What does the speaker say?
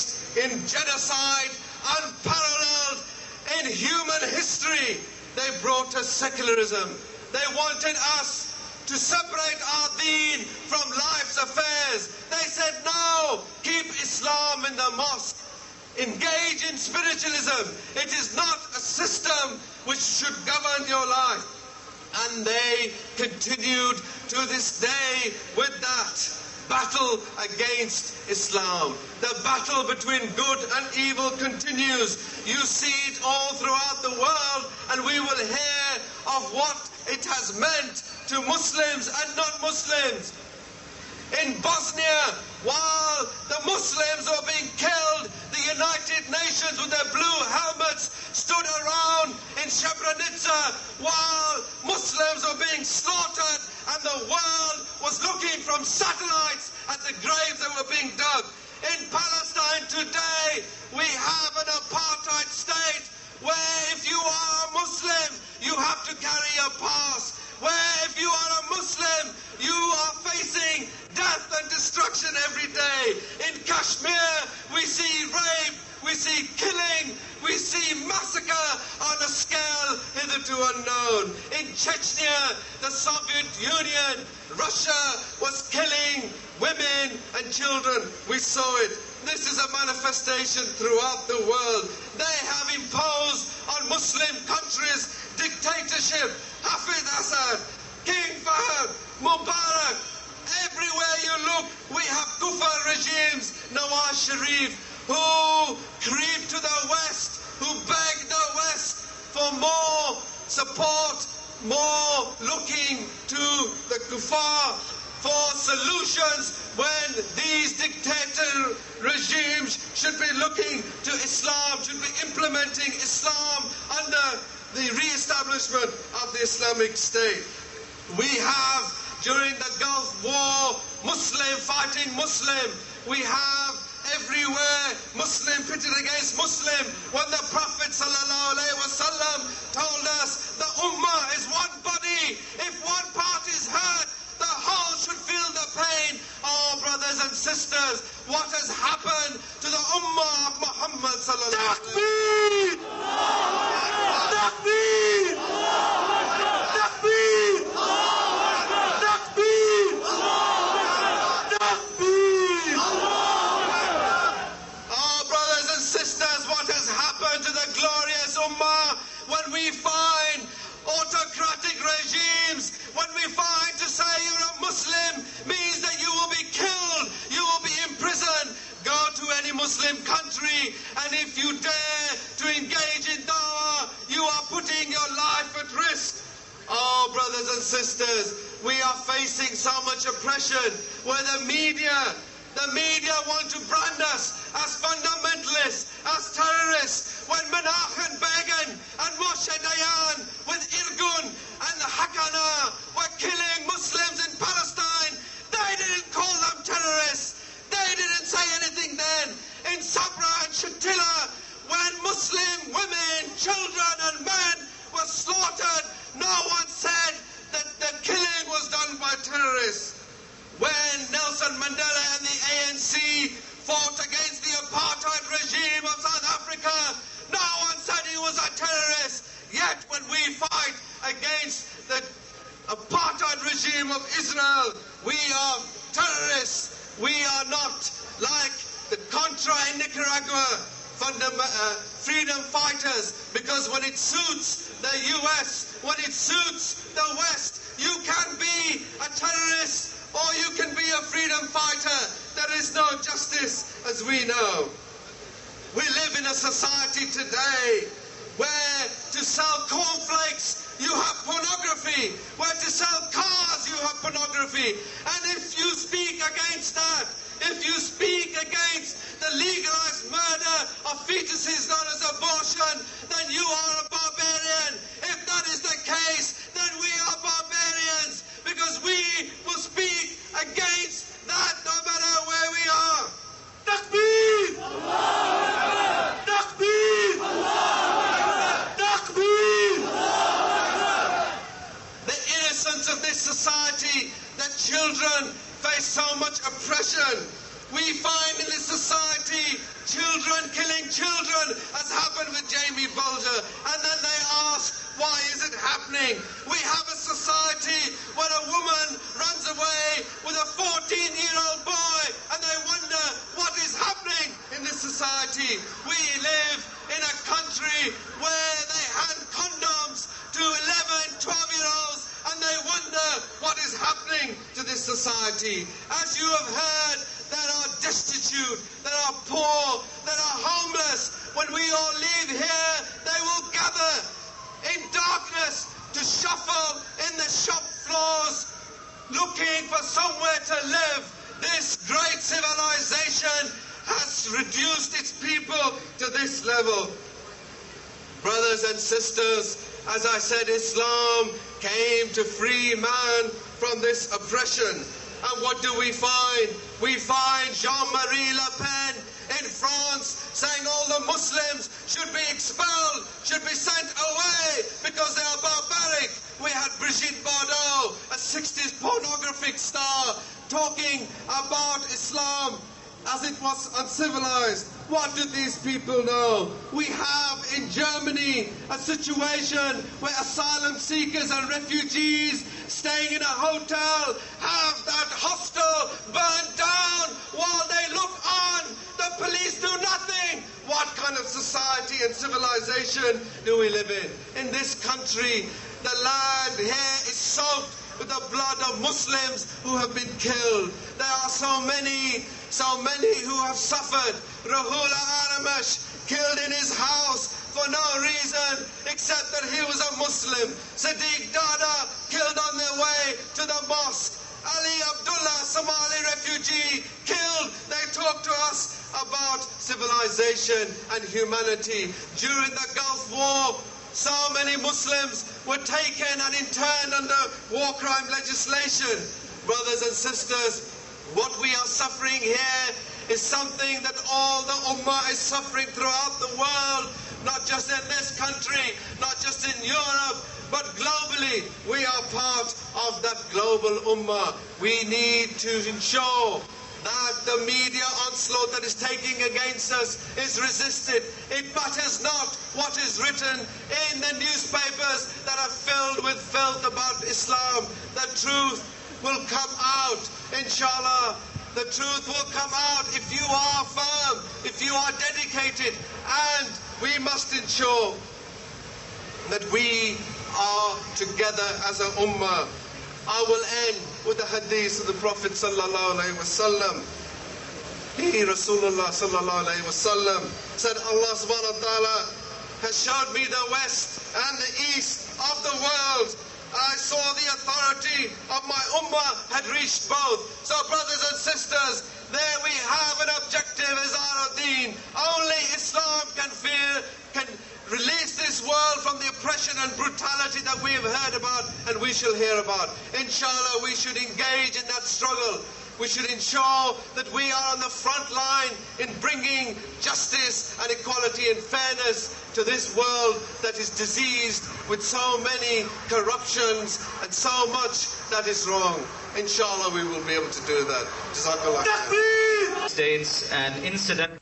engaged in genocide unparalleled in human history. They brought us secularism. They wanted us to separate our deen from life's affairs. They said, no, keep Islam in the mosque. Engage in spiritualism. It is not a system which should govern your life. And they continued to this day with that battle against Islam. The battle between good and evil continues. You see it all throughout the world, and we will hear of what it has meant to Muslims and non-Muslims. In Bosnia, while the Muslims were being killed, the United Nations with their blue helmets stood around in Srebrenica while Muslims were being slaughtered, and the world was looking from satellites at the graves that were being dug. In Palestine today, we have an apartheid state where if you are a Muslim, you have to carry a pass. Where if you are a Muslim, you are facing death and destruction every day. In Kashmir, we see rape, we see killing, we see massacre on a scale hitherto unknown. In Chechnya, the Soviet Union, Russia was killing women and children. We saw it. This is a manifestation throughout the world. They have imposed on Muslim countries dictatorship. Hafid Assad, King Fahd, Mubarak. Everywhere you look, we have kufar regimes. Nawaz Sharif, who creep to the West, who beg the West for more support, more looking to the kuffar for solutions when these dictator regimes should be looking to Islam, should be implementing Islam under the re-establishment of the Islamic State. We have, during the Gulf War, Muslim fighting Muslim. We have everywhere Muslim pitted against Muslim. When the Prophet ﷺ told us the Ummah is one body, if one part is hurt, the whole should feel the pain. Oh, brothers and sisters, what has happened to the Ummah of Muhammad ﷺ? Takbir! Takbir! Takbir! Takbir! Takbir! Oh, brothers and sisters, what has happened to the glorious Ummah when we find autocratic regimes, when we find to say you're a Muslim means that you will be killed, you will be imprisoned. Go to any Muslim country, and if you dare to engage in dawah, you are putting your life at risk. Oh, brothers and sisters, we are facing so much oppression where the media want to brand us as fundamentalists, as terrorists, when Menachem Begin and Moshe Dayan with Irgun and Haqqani were killing Muslims in Palestine. They didn't call them terrorists. They didn't say anything then. In Sabra and Shatila, when Muslim women, children and men were slaughtered, no one said that the killing was done by terrorists. When Nelson Mandela and the ANC fought against the apartheid regime of South Africa, no one said he was a terrorist. Yet when we fight against the apartheid regime of Israel, we are terrorists. We are not like the Contra in Nicaragua, freedom fighters, because when it suits the US, when it suits the West, you can be a terrorist or you can be a freedom fighter. There is no justice, as we know. We live in a society today where to sell cornflakes you have pornography, where to sell cars you have pornography. And if you speak against that, if you speak against the legalized murder of fetuses known as abortion, then you are a barbarian. If that is the case, then we are barbarians, because we will speak against that no matter where we are. Takbir! Takbir! Takbir! The innocence of this society, that children face so much oppression. We find in this society children, as happened with Jamie Bulger, and then they ask, why is it happening? We have a society where a woman runs away with a 14-year-old boy, and they wonder what is happening in this society. We live in a country where they hand condoms to 11, 12-year-olds, and they wonder what is happening to this society. As you have heard, that are destitute, that are poor, that are homeless. When we all leave here, they will gather in darkness to shuffle in the shop floors, looking for somewhere to live. This great civilization has reduced its people to this level. Brothers and sisters, as I said, Islam came to free man from this oppression. And what do we find? We find Jean-Marie Le Pen in France saying all the Muslims should be expelled, should be sent away because they are barbaric. We had Brigitte Bardot, a 60s pornographic star, talking about Islam as it was uncivilized. What do these people know? We have in Germany a situation where asylum seekers and refugees staying in a hotel have that hostel burned down while they look on. The police do nothing. What kind of society and civilization do we live in? In this country, the land here is soaked with the blood of Muslims who have been killed. There are so many who have suffered. Rahul Aramash killed in his house for no reason except that he was a Muslim. Sadiq Dada killed on their way to the mosque. Ali Abdullah, Somali refugee, killed. They talk to us about civilization and humanity. During the Gulf War, so many Muslims were taken and interned under war crime legislation. Brothers and sisters, what we are suffering here is something that all the Ummah is suffering throughout the world, not just in this country, not just in Europe, but globally. We are part of that global Ummah. We need to ensure that the media onslaught that is taking against us is resisted. It matters not what is written in the newspapers that are filled with filth about Islam. The truth will come out, inshallah. The truth will come out if you are firm, if you are dedicated, and we must ensure that we are together as an ummah. I will end with the hadith of the Prophet sallallahu alaihi wasallam. He, Rasulullah sallallahu alaihi wasallam, said, Allah subhanahu wa ta'ala has showed me the west and the east of the world. I saw the authority of my ummah had reached both. So brothers and sisters, there we have an objective as our deen. Only Islam can release this world from the oppression and brutality that we have heard about and we shall hear about. Inshallah, we should engage in that struggle. We should ensure that we are on the front line in bringing justice and equality and fairness to this world that is diseased with so many corruptions and so much that is wrong. Inshallah, we will be able to do that. Jazakallah. States an incident